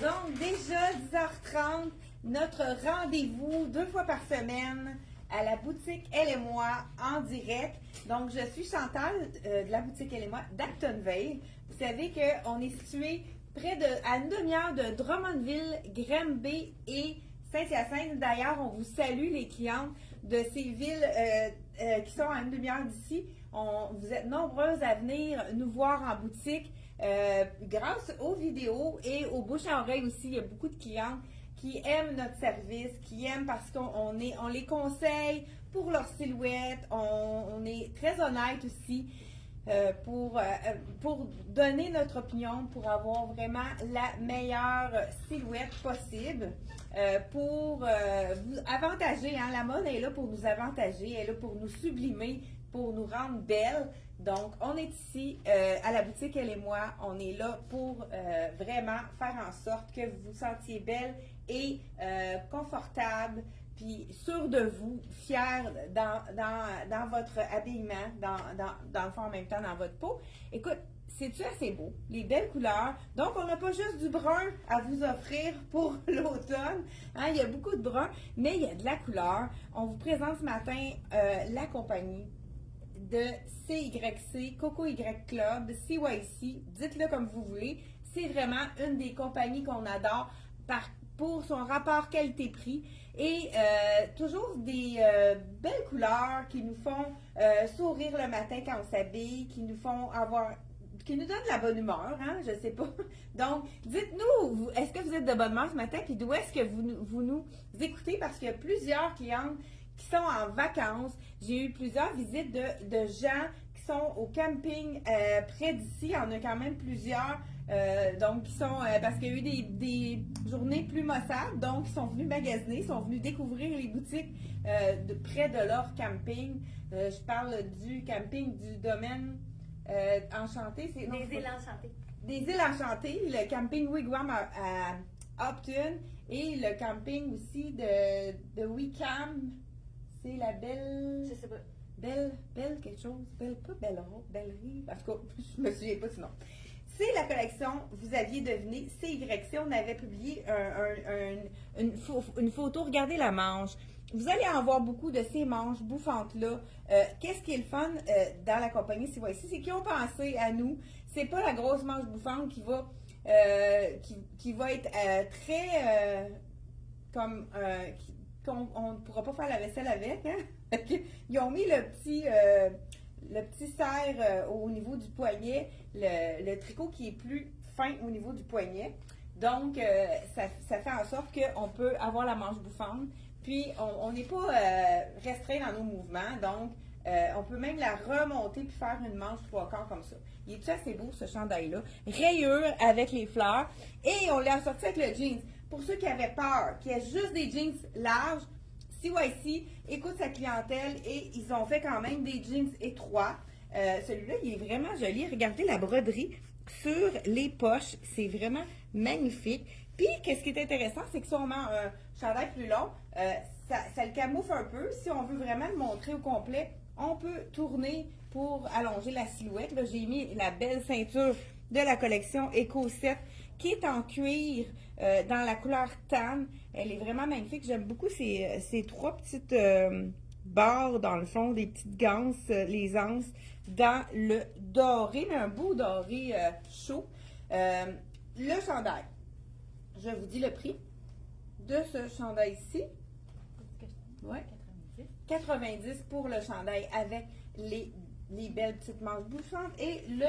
Donc, déjà 10h30, notre rendez-vous 2 fois par semaine à la boutique Elle et moi en direct. Donc, je suis Chantal de la boutique Elle et moi d'Actonville. Vous savez qu'on est situé à une demi-heure de Drummondville, Granby et Saint-Hyacinthe. D'ailleurs, on vous salue les clientes de ces villes qui sont à une demi-heure d'ici. Vous êtes nombreuses à venir nous voir en boutique grâce aux vidéos et aux bouche à oreille aussi. Il y a beaucoup de clientes qui aiment notre service, qui aiment parce qu'on les conseille pour leur silhouette. On est très honnête aussi pour donner notre opinion, pour avoir vraiment la meilleure silhouette possible, pour vous avantager. Hein, la mode est là pour nous avantager, elle est là pour nous sublimer, pour nous rendre belles. Donc, on est ici à la boutique Elle et moi. On est là pour vraiment faire en sorte que vous vous sentiez belle et confortable, puis sûre de vous, fière dans votre habillement, dans le fond en même temps dans votre peau. Écoute, c'est-tu assez beau? Les belles couleurs. Donc, on n'a pas juste du brun à vous offrir pour l'automne. Hein, il y a beaucoup de brun, mais il y a de la couleur. On vous présente ce matin la compagnie de CYC, Coco Y Club, CYC, dites-le comme vous voulez. C'est vraiment une des compagnies qu'on adore pour son rapport qualité-prix et toujours des belles couleurs qui nous font sourire le matin quand on s'habille, qui nous donnent de la bonne humeur, hein, je sais pas. Donc, dites-nous, est-ce que vous êtes de bonne humeur ce matin, puis d'où est-ce que vous nous écoutez, parce qu'il y a plusieurs clientes qui sont en vacances. J'ai eu plusieurs visites de gens qui sont au camping près d'ici. Il y en a quand même plusieurs. Donc, qui sont parce qu'il y a eu des journées plus maussades, donc ils sont venus magasiner, ils sont venus découvrir les boutiques près de leur camping. Je parle du camping du domaine Enchanté. Des îles Enchantées. Des îles Enchantées, le camping Wigwam à Upton et le camping aussi de Wickham. C'est la belle. Je sais pas. Belle quelque chose. Bellerie. En tout cas, je me souviens pas sinon. C'est la collection, vous aviez deviné, CYC. On avait publié une photo. Regardez la manche. Vous allez en voir beaucoup de ces manches bouffantes-là. Qu'est-ce qui est le fun dans la compagnie CYC? C'est qu'ils ont pensé à nous. C'est pas la grosse manche bouffante qui va être très comme qu'on ne pourra pas faire la vaisselle avec. Hein? Ils ont mis le petit serre au niveau du poignet, le tricot qui est plus fin au niveau du poignet. Donc, ça fait en sorte qu'on peut avoir la manche bouffante. Puis, on n'est pas restreint dans nos mouvements. Donc, on peut même la remonter puis faire une manche 3/4 comme ça. Il est assez beau, ce chandail-là. Rayure avec les fleurs. Et on l'a sorti avec le jeans. Pour ceux qui avaient peur, qui aient juste des jeans larges, CYC écoute sa clientèle et ils ont fait quand même des jeans étroits. Celui-là, il est vraiment joli. Regardez la broderie sur les poches. C'est vraiment magnifique. Puis, qu'est-ce qui est intéressant, c'est que si on met un chandail plus long, ça le camoufle un peu. Si on veut vraiment le montrer au complet, on peut tourner pour allonger la silhouette. Là, j'ai mis la belle ceinture de la collection Eco 7 qui est en cuir dans la couleur tan. Elle est vraiment magnifique. J'aime beaucoup ces trois petites barres dans le fond, des petites ganses, les anses, dans le doré, mais un beau doré chaud. Le chandail. Je vous dis le prix de ce chandail-ci. Ouais. 90 pour le chandail avec les belles petites manches bouffantes et le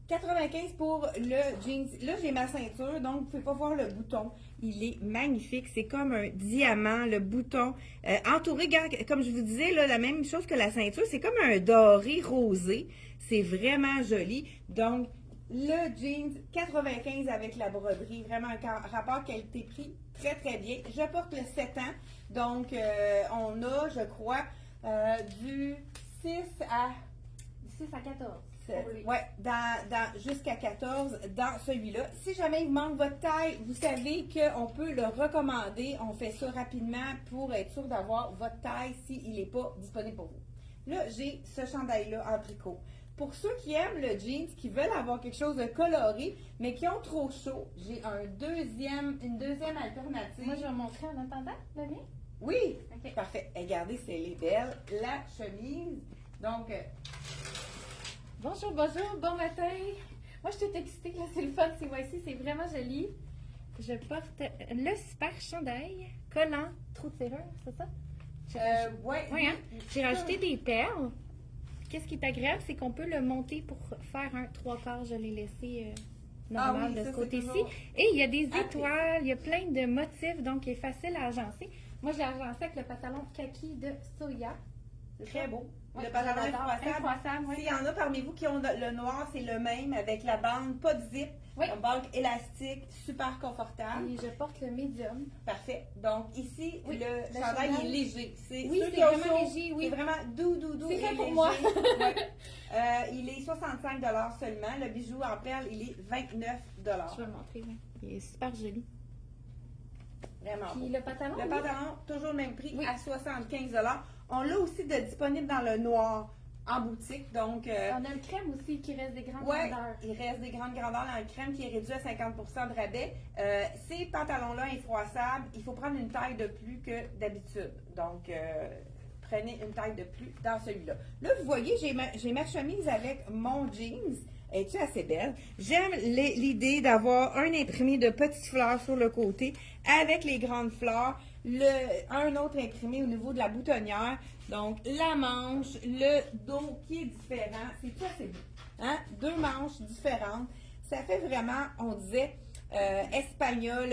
95 pour le jeans. Là, j'ai ma ceinture, donc vous ne pouvez pas voir le bouton. Il est magnifique. C'est comme un diamant, le bouton. Entouré, comme je vous disais, là, la même chose que la ceinture. C'est comme un doré rosé. C'est vraiment joli. Donc, le jeans 95 avec la broderie. Vraiment un rapport qualité-prix très, très bien. Je porte le 7 ans. Donc, on a, je crois, du 6 à 14. Oui, jusqu'à 14 dans celui-là. Si jamais il manque votre taille, vous savez qu'on peut le recommander. On fait ça rapidement pour être sûr d'avoir votre taille s'il n'est pas disponible pour vous. Là, j'ai ce chandail-là en tricot. Pour ceux qui aiment le jeans, qui veulent avoir quelque chose de coloré, mais qui ont trop chaud, j'ai une deuxième alternative. Moi, je vais montrer en attendant le mien. Oui, Ok. parfait. Regardez, c'est les belles. La chemise. Donc, Bonjour, bonjour, bon matin. Moi, je suis toute excitée, là, c'est le fun, c'est vraiment joli. Je porte le super chandail collant, trou de serrure, c'est ça? ouais. Oui, hein? J'ai rajouté des perles. Qu'est-ce qui est agréable, c'est qu'on peut le monter pour faire un 3/4. Je l'ai laissé normal oui, de ça, ce c'est côté-ci. toujours Et il y a des apprécié. étoiles, il y a plein de motifs, donc il est facile à agencer. Moi, je l'ai agencé avec le pantalon kaki de Soya. C'est Très ça? beau. Ouais, Le pantalon j'adore. infroissable. Infroissable, ouais. S'il y en a parmi vous qui ont le noir, c'est le même avec la bande, pas de zip, Oui. une bande élastique, super confortable. Et je porte le médium. Parfait. Donc ici, Oui, le le chandail chandail. est léger. C'est Oui, ceux c'est qui ont vraiment chaud, léger, oui. C'est vraiment doux C'est et fait pour léger. moi. Ouais. Il est 65 seulement. Le bijou en perles, il est 29 Je vais le montrer, oui. Il est super joli. Vraiment Puis beau. le pantalon, Le oui. pantalon, toujours le même prix, Oui. à 75 On l'a aussi disponible dans le noir en boutique. Donc, On a le crème aussi qui reste des grandes ouais, grandeurs. il reste des grandes grandeurs dans le crème qui est réduit à 50% de rabais. Ces pantalons-là infroissables, il faut prendre une taille de plus que d'habitude. Donc, prenez une taille de plus dans celui-là. Là, vous voyez, j'ai ma chemise avec mon jeans. Es-tu assez belle? J'aime l'idée d'avoir un imprimé de petites fleurs sur le côté avec les grandes fleurs. Un autre imprimé au niveau de la boutonnière. Donc, la manche, le dos qui est différent. C'est assez beau. Hein? Deux manches différentes. Ça fait vraiment, on disait, espagnol,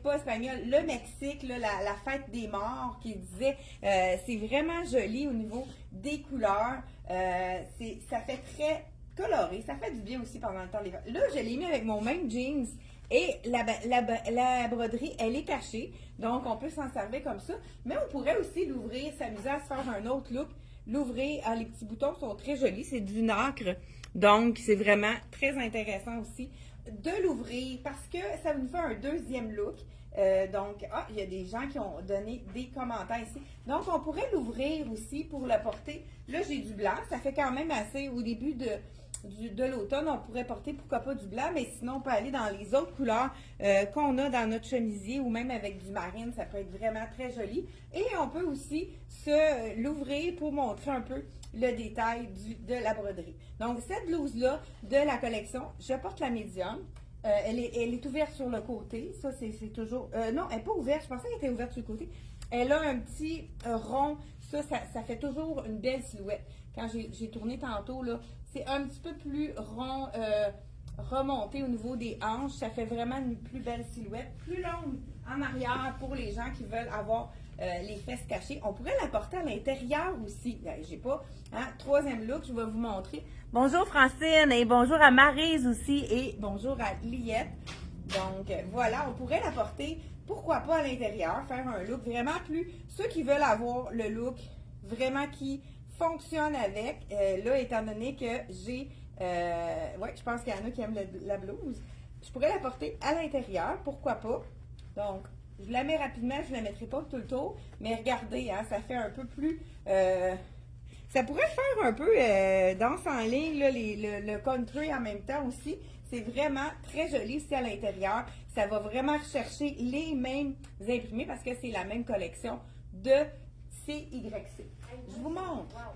pas espagnol, le Mexique, là, la fête des morts qui disait, c'est vraiment joli au niveau des couleurs. Ça fait très coloré. Ça fait du bien aussi pendant le temps d'hiver. Là, je l'ai mis avec mon même jeans. Et la broderie, elle est cachée. Donc, on peut s'en servir comme ça. Mais on pourrait aussi l'ouvrir, s'amuser à se faire un autre look. L'ouvrir, les petits boutons sont très jolis. C'est du nacre. Donc, c'est vraiment très intéressant aussi de l'ouvrir parce que ça nous fait un deuxième look. Donc, il y a des gens qui ont donné des commentaires ici. Donc, on pourrait l'ouvrir aussi pour le porter. Là, j'ai du blanc. Ça fait quand même assez au début de l'automne, on pourrait porter pourquoi pas du blanc, mais sinon on peut aller dans les autres couleurs qu'on a dans notre chemisier ou même avec du marine, ça peut être vraiment très joli. Et on peut aussi l'ouvrir pour montrer un peu le détail de la broderie. Donc cette blouse-là de la collection, je porte la médium. Elle est ouverte sur le côté. Ça, c'est toujours... non, elle n'est pas ouverte. Je pensais qu'elle était ouverte sur le côté. Elle a un petit rond. Ça fait toujours une belle silhouette. Quand j'ai tourné tantôt, là, c'est un petit peu plus rond, remonté au niveau des hanches. Ça fait vraiment une plus belle silhouette. Plus longue en arrière pour les gens qui veulent avoir les fesses cachées. On pourrait la porter à l'intérieur aussi. J'ai pas. Hein? Troisième look, je vais vous montrer. Bonjour Francine et bonjour à Maryse aussi et bonjour à Liette. Donc voilà, on pourrait la porter, pourquoi pas à l'intérieur, faire un look vraiment plus. Ceux qui veulent avoir le look vraiment qui fonctionne avec, là étant donné que j'ai, je pense qu'il y en a qui aiment la blouse, je pourrais la porter à l'intérieur, pourquoi pas. Donc, je la mets rapidement, je ne la mettrai pas tout le tour, mais regardez, hein, ça fait un peu plus... ça pourrait faire un peu danse en ligne, là, le country en même temps aussi. C'est vraiment très joli ici à l'intérieur. Ça va vraiment rechercher les mêmes imprimés parce que c'est la même collection de CYC. Je vous montre. Wow.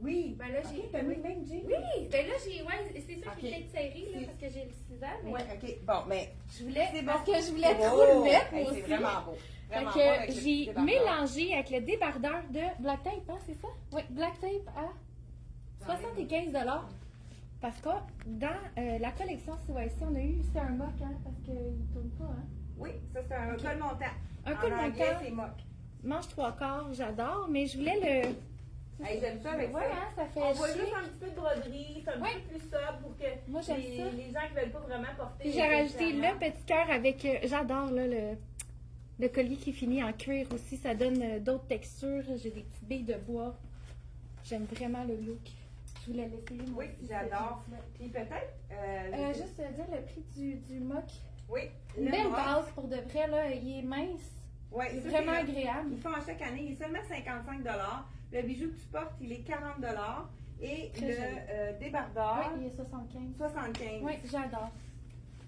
Oui. Ben là, j'ai. T'as mis le même jean? Oui, ben là, j'ai. Ouais, c'est ça qui Ok. est peut-être serré, là, parce que j'ai le 6 ans. Mais Oui, OK. Bon, mais je voulais. c'est Parce bon. que je voulais Oh, trop le mettre, moi hey, aussi. c'est vraiment beau. Fait Vraiment que beau avec le j'ai débardeur. mélangé avec le débardeur de Black Tape, hein, c'est ça? Oui, Black Tape à 75 $. Parce que dans la collection CYC, on a eu, c'est un mock, hein, parce qu'il ne tourne pas, hein? Oui, ça c'est un col montant. Un En col anglais, montant. c'est mock. Manche 3/4, j'adore, mais je voulais le. Hey, j'aime ça avec Ouais, ça. hein, ça fait On voit chic. juste un petit peu de broderie, c'est un Ouais. petit peu plus sobre pour que Moi, j'aime les, ça. les gens qui ne veulent pas vraiment porter. Puis j'ai rajouté nécessairement. le petit cœur avec. J'adore là, le collier qui finit en cuir aussi. Ça donne d'autres textures. J'ai des petites billes de bois. J'aime vraiment le look. Je voulais l'essayer. moi Oui, aussi, j'adore. ce jeans-là. Puis peut-être. Juste dire le prix du mock. Oui. Une le belle mock. base pour de vrai. Là, il est mince. Ouais, C'est ça, vraiment le- agréable. Ils font à chaque année, il est seulement 55 $. Le bijou que tu portes, il est 40 $. Et Très le joli. débardeur, Oui, il est 75. 75. Oui, j'adore.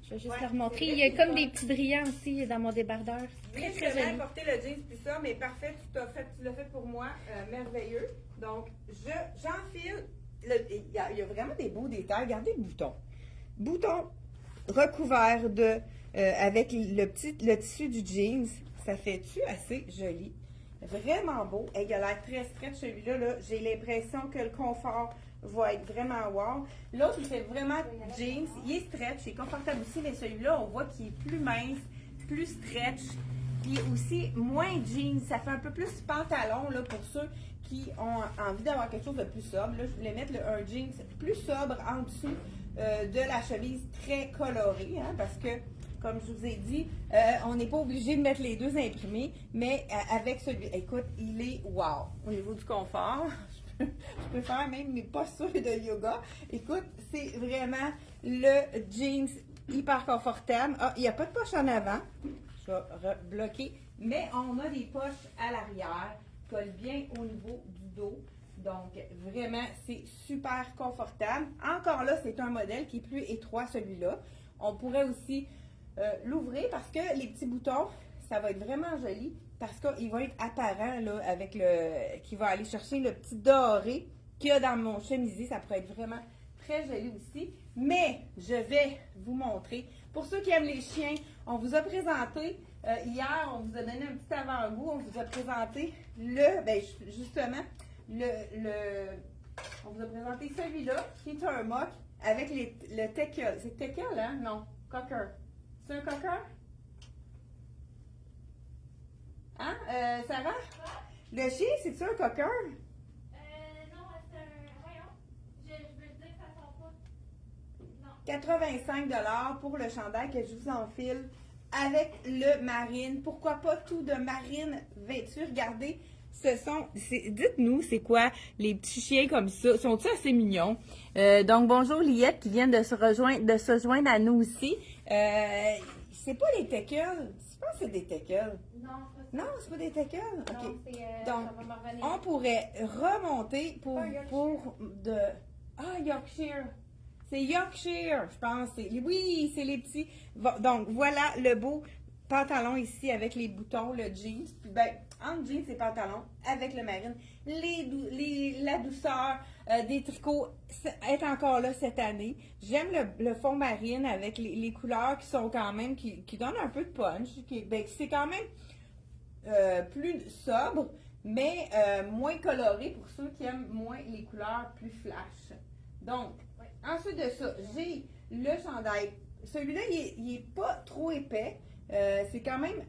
Je vais juste Ouais, le remontrer. c'est Il vrai y a que comme c'est des fun. petits brillants aussi dans mon débardeur. Oui, Très, je très vais joli. porter le jeans puis ça, mais parfait, tu l'as fait pour moi, merveilleux. Donc, j'enfile, il y a vraiment des beaux détails. Regardez le bouton. Bouton recouvert avec le tissu du jeans. Ça fait-tu assez joli? Vraiment beau. Et il a l'air très stretch celui-là. Là. J'ai l'impression que le confort va être vraiment wow. L'autre, il fait vraiment jeans. Il est stretch, il est confortable aussi, mais celui-là, on voit qu'il est plus mince, plus stretch. Puis aussi, moins jeans. Ça fait un peu plus pantalon là, pour ceux qui ont envie d'avoir quelque chose de plus sobre. Là, je voulais mettre un jeans plus sobre en dessous de la chemise très colorée, hein, parce que comme je vous ai dit, on n'est pas obligé de mettre les deux imprimés, mais avec celui, écoute, il est wow. Au niveau du confort, je peux faire même mes postures de yoga. Écoute, c'est vraiment le jeans hyper confortable. Ah, il n'y a pas de poche en avant. Je vais bloquer, mais on a des poches à l'arrière, collent bien au niveau du dos. Donc, vraiment, c'est super confortable. Encore là, c'est un modèle qui est plus étroit, celui-là. On pourrait aussi l'ouvrir parce que les petits boutons, ça va être vraiment joli parce qu'il va être apparent là, avec qui va aller chercher le petit doré qu'il y a dans mon chemisier. Ça pourrait être vraiment très joli aussi. Mais je vais vous montrer. Pour ceux qui aiment les chiens, on vous a présenté, hier, on vous a donné un petit avant-goût. On vous a présenté justement, on vous a présenté celui-là qui est un mock avec le tekel. C'est tekel, hein? Non, cocker. C'est un cocker? Hein, Sarah? Le chien, c'est-tu un cocker? Non, c'est un. Voyons. Je veux dire, ça sent pas. Non. 85 $ pour le chandail que je vous enfile avec le marine. Pourquoi pas tout de marine vêtu? Regardez, dites-nous, c'est quoi les petits chiens comme ça? Sont-ils assez mignons? Donc, bonjour Liette qui vient de se joindre à nous aussi. C'est pas des teckels. Je pense que c'est des teckels. Non, c'est pas ça. Non, c'est pas des teckels. OK. Non, c'est. Donc, ça va me revenir. on pourrait remonter pour de... Ah, Yorkshire. C'est Yorkshire, je pense. Oui, c'est les petits. Donc, voilà le beau pantalon ici avec les boutons, le jeans. Puis, entre jeans et pantalon, avec le marine. La douceur des tricots est encore là cette année. J'aime le fond marine avec les couleurs qui sont quand même, qui donnent un peu de punch. C'est quand même plus sobre, mais moins coloré pour ceux qui aiment moins les couleurs plus flash. Donc, ensuite de ça, j'ai le chandail. Celui-là, il est pas trop épais. C'est quand même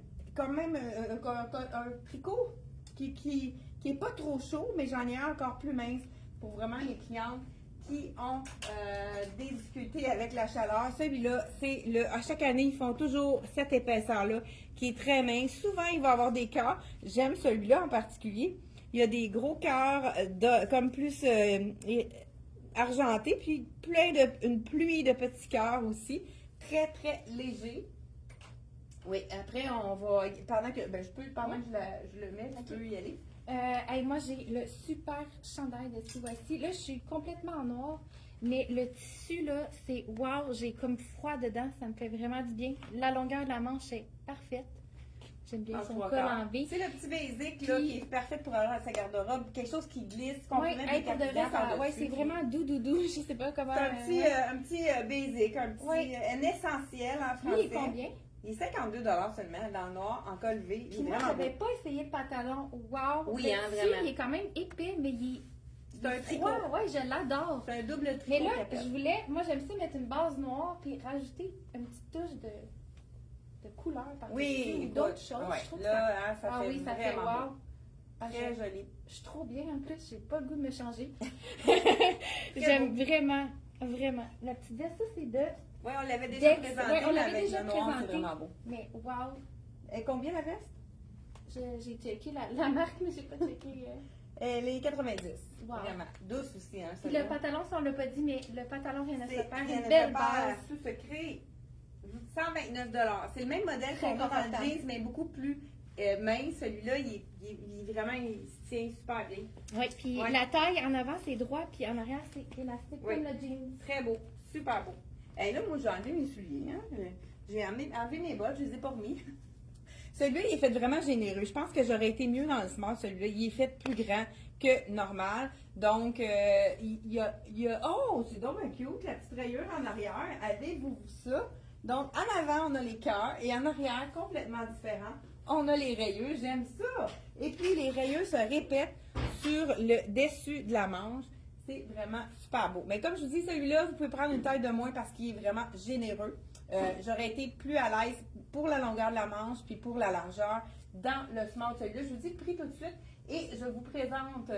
un tricot qui est pas trop chaud, mais j'en ai un encore plus mince pour vraiment les clientes qui ont des difficultés avec la chaleur. Celui-là, à chaque année, ils font toujours cette épaisseur-là qui est très mince. Souvent, il va y avoir des cœurs. J'aime celui-là en particulier. Il y a des gros cœurs comme plus argentés, puis une pluie de petits cœurs aussi. Très, très léger. Oui, après, on va. Pendant que je le mets, tu peux y aller. Moi, j'ai le super chandail de ce voici. Là, je suis complètement en noir, mais le tissu, là, c'est wow. J'ai comme froid dedans. Ça me fait vraiment du bien. La longueur de la manche est parfaite. J'aime bien son col en V. C'est le petit basic là, qui est parfait pour avoir à sa garde-robe. Quelque chose qui glisse, qu'on peut mettre des cardigans par-dessus. C'est vraiment doux. Je sais pas comment. C'est un petit basic, un essentiel en français. Lui, il est combien? Il est 52 $ seulement, dans le noir, en col V. Puis moi, j'avais pas essayé le pantalon. Wow! Oui, le vraiment. Il est quand même épais, mais c'est un tricot. Ouais, je l'adore. C'est un double tricot. Mais là, moi, j'aime ça mettre une base noire puis rajouter une petite touche de couleur par-dessus ou d'autres choses. Ouais. Je trouve là, ça fait ça fait vraiment wow. beau. Très joli. Je suis trop bien en plus, j'ai pas le goût de me changer. J'aime vraiment. La petite veste, ça, c'est de. Oui, on l'avait déjà présenté. Ouais, on l'avait avec déjà le noir, présenté. c'est vraiment beau. Mais wow! Et combien la veste? J'ai checké la marque, mais j'ai pas checké. Elle est 90. Wow. Vraiment. Douce aussi, hein. Puis le pantalon, ça on l'a pas dit, mais le pantalon rien à se faire. Une belle base. Sous secret. 129 $. C'est le même modèle qu'on a dans le jeans, mais beaucoup plus mince. Celui-là, il est vraiment, il tient super bien. Oui, puis Ouais. la taille en avant, c'est droit, puis en arrière, c'est élastique Oui. comme le jean. Très beau, super beau. Et là, moi, j'ai enlevé mes souliers. Hein? J'ai enlevé mes bottes, je les ai pas remis. Celui-là, il est fait vraiment généreux. Je pense que j'aurais été mieux dans le small, celui-là. Il est fait plus grand que normal. Donc, il y a... Oh, c'est donc un cute, la petite rayure en arrière. Avez-vous vu ça? Donc, en avant, on a les cœurs et en arrière, complètement différent, on a les rayures. J'aime ça. Et puis, les rayures se répètent sur le dessus de la manche. C'est vraiment super beau. Mais comme je vous dis, celui-là, vous pouvez prendre une taille de moins parce qu'il est vraiment généreux. J'aurais été plus à l'aise pour la longueur de la manche puis pour la largeur dans le small. Celui-là, je vous dis le prix tout de suite et je vous présente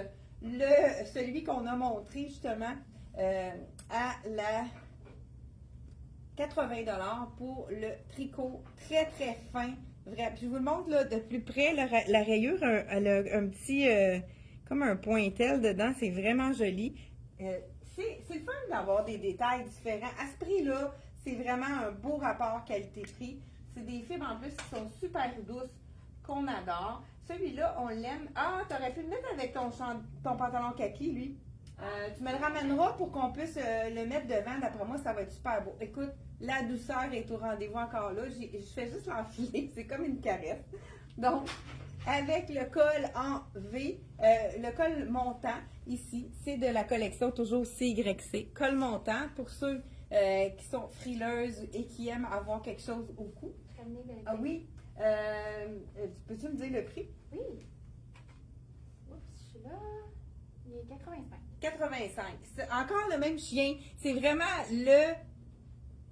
celui qu'on a montré justement à la 80$ pour le tricot très très fin. Vrai. Puis je vous le montre là, de plus près. La rayure, elle a un petit comme un pointel dedans. C'est vraiment joli. C'est le fun d'avoir des détails différents. À ce prix-là, c'est vraiment un beau rapport qualité-prix. C'est des fibres en plus qui sont super douces, qu'on adore. Celui-là, on l'aime. Ah, t'aurais pu le mettre avec ton pantalon kaki, lui. Tu me le ramèneras pour qu'on puisse le mettre devant. D'après moi, ça va être super beau. Écoute, la douceur est au rendez-vous encore là. Je fais juste l'enfiler. C'est comme une caresse. Donc, avec le col en V, le col montant, ici, c'est de la collection toujours CYC. Col montant, pour ceux qui sont frileuses et qui aiment avoir quelque chose au cou. Ah oui. Peux-tu me dire le prix? Oui. Oups, je suis là. Il est 85. 85. C'est encore le même chien. C'est vraiment le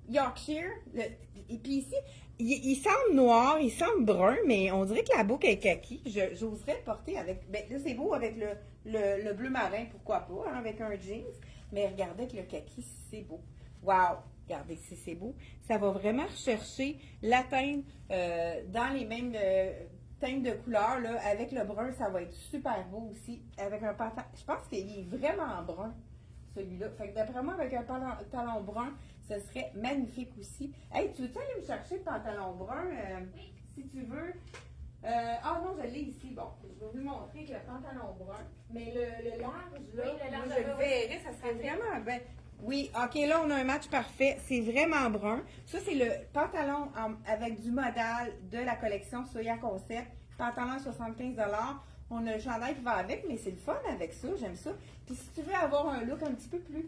Yorkshire. Et puis ici, il semble noir, il semble brun, mais on dirait que la boucle est kaki. J'oserais le porter avec... Ben, là, c'est beau avec le bleu marin, pourquoi pas, hein, avec un jeans. Mais regardez que le kaki, c'est beau. Wow! Regardez si c'est beau. Ça va vraiment rechercher la teinte dans les mêmes teintes de couleurs. Là, avec le brun, ça va être super beau aussi. Avec un pantalon. Je pense qu'il est vraiment brun, celui-là. Fait que d'après moi, avec un pantalon brun, ce serait magnifique aussi. Hey, tu veux-tu aller me chercher le pantalon brun? Oui. Si tu veux. Ah non, je l'ai ici. Bon, je vais vous le montrer avec le pantalon brun. Mais le large, là, Oui, le large, moi, je le oui. verrais, ça serait vraiment bien. Oui, ok, là, on a un match parfait. C'est vraiment brun. Ça, c'est le pantalon avec du modal de la collection Soya Concept. Pantalon 75$. On a le chandail qui va avec, mais c'est le fun avec ça. J'aime ça. Puis si tu veux avoir un look un petit peu plus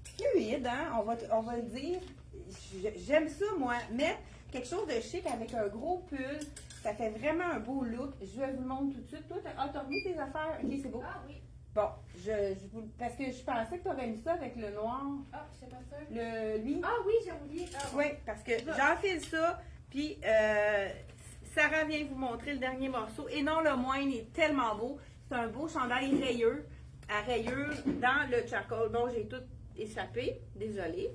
fluide, hein, on va le dire. J'aime ça, moi. Mettre quelque chose de chic avec un gros pull. Ça fait vraiment un beau look. Je vais vous le montrer tout de suite. Toi, t'as remis tes affaires? Ok, c'est beau. Ah oui. Bon, parce que je pensais que tu aurais mis ça avec le noir. Ah, je sais pas ça. Lui. Ah oui, j'ai oublié. Ah, Oui, parce que j'enfile ça, puis Sarah vient vous montrer le dernier morceau. Et non, le moine est tellement beau. C'est un beau chandail rayeux, à rayures dans le charcoal. Bon, j'ai tout échappé, désolée.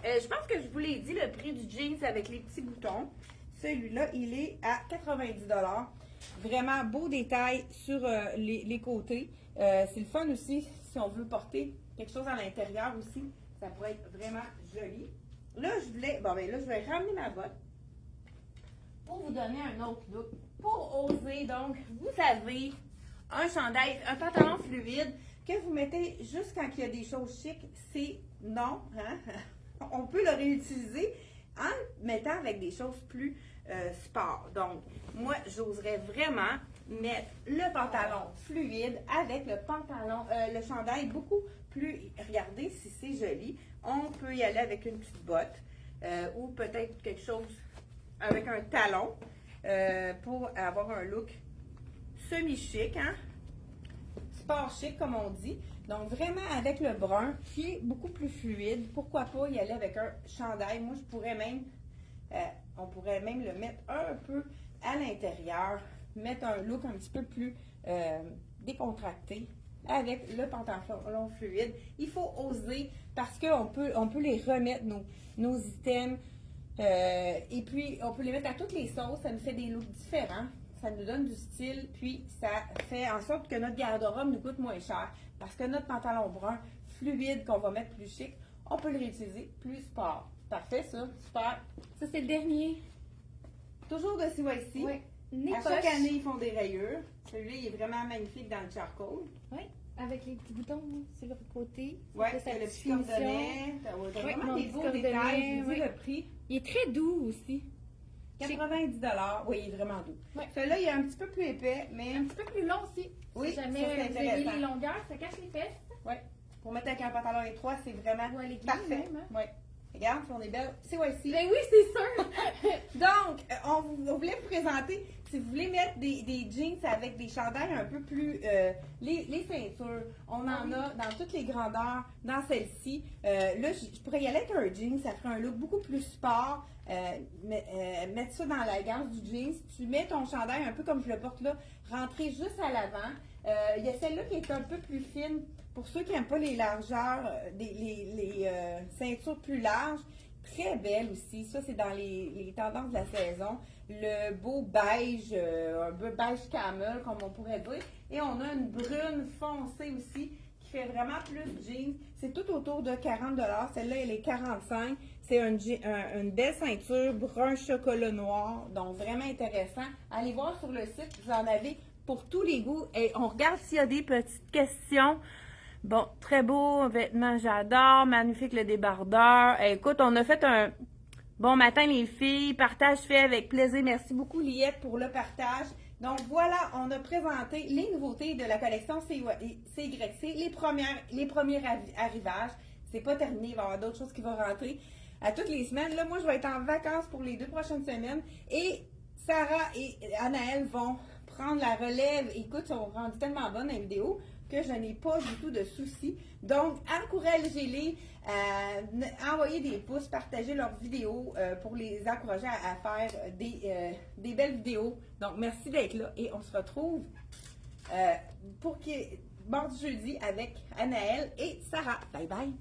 Je pense que je vous l'ai dit, le prix du jeans avec les petits boutons. Celui-là, il est à 90$. Vraiment beau détail sur les côtés. C'est le fun aussi, si on veut porter quelque chose à l'intérieur aussi. Ça pourrait être vraiment joli. Là, je vais ramener ma botte pour vous donner un autre look. Pour oser, donc, vous avez un chandail, un pantalon fluide que vous mettez juste quand il y a des choses chics. C'est non, hein? On peut le réutiliser en mettant avec des choses plus sport. Donc, moi, j'oserais vraiment mettre le pantalon fluide avec le pantalon, le chandail beaucoup plus. Regardez si c'est joli. On peut y aller avec une petite botte ou peut-être quelque chose avec un talon pour avoir un look semi-chic, hein? Sport chic, comme on dit. Donc, vraiment avec le brun qui est beaucoup plus fluide. Pourquoi pas y aller avec un chandail? Moi, je pourrais même, on pourrait même le mettre un peu à l'intérieur, mettre un look un petit peu plus décontracté avec le pantalon fluide. Il faut oser parce qu'on peut les remettre, nos items, et puis on peut les mettre à toutes les sauces. Ça nous fait des looks différents. Ça nous donne du style, puis ça fait en sorte que notre garde-robe nous coûte moins cher. Parce que notre pantalon brun fluide qu'on va mettre plus chic, on peut le réutiliser plus sport. Parfait, ça. Super. Ça, c'est le dernier. Toujours de CYC. Oui. nez À chaque poche. année, ils font des rayures. Celui-là, il est vraiment magnifique dans le charcoal. Oui, avec les petits boutons sur le côté. Ouais, Ça fait sa le petite petit cordonnet. T'as Oui, vraiment mon des petit beaux cordonnet, détails. Je vous dis oui. le prix. Il est très doux aussi. 90 $. Oui, il est vraiment doux. Ouais. Celui-là, il est un petit peu plus épais, mais Un petit peu plus long aussi. oui, Si ça, jamais c'est vous aimez intéressant. les longueurs, ça cache les fesses. Ouais. Pour mettre avec un pantalon étroit, c'est vraiment Ou à l'église parfait. même, hein. Ouais. Regarde, on est belle. C'est voici. Ben oui, c'est sûr. Donc, on voulait vous présenter, si vous voulez mettre des jeans avec des chandails un peu plus, les ceintures, on en a dans toutes les grandeurs, dans celle-ci. Là, je pourrais y aller avec un jean, ça ferait un look beaucoup plus sport. Mettre ça dans la gamme du jeans. Tu mets ton chandail un peu comme je le porte là, rentrer juste à l'avant. Il y a celle-là qui est un peu plus fine. Pour ceux qui n'aiment pas les largeurs, les ceintures plus larges, très belle aussi. Ça, c'est dans les tendances de la saison. Le beau beige, un peu beige camel, comme on pourrait dire. Et on a une brune foncée aussi, qui fait vraiment plus jeans. C'est tout autour de 40 $. Celle-là, elle est 45 $. C'est une belle ceinture, brun chocolat noir. Donc, vraiment intéressant. Allez voir sur le site, vous en avez pour tous les goûts. Et on regarde s'il y a des petites questions. Bon, très beau vêtement, j'adore. Magnifique le débardeur. Écoute, on a fait un bon matin les filles. Partage fait avec plaisir. Merci beaucoup Liette pour le partage. Donc voilà, on a présenté les nouveautés de la collection CYC, les premiers arrivages. C'est pas terminé, il va y avoir d'autres choses qui vont rentrer à toutes les semaines. Là, moi, je vais être en vacances pour les 2 prochaines semaines. Et Sarah et Anaëlle vont prendre la relève. Écoute, ils sont rendus tellement bonnes dans les vidéos que je n'ai pas du tout de soucis. Donc, encouragez-les, envoyez des pouces, partagez leurs vidéos pour les encourager à faire des belles vidéos. Donc, merci d'être là et on se retrouve pour mardi jeudi avec Anaëlle et Sarah. Bye bye!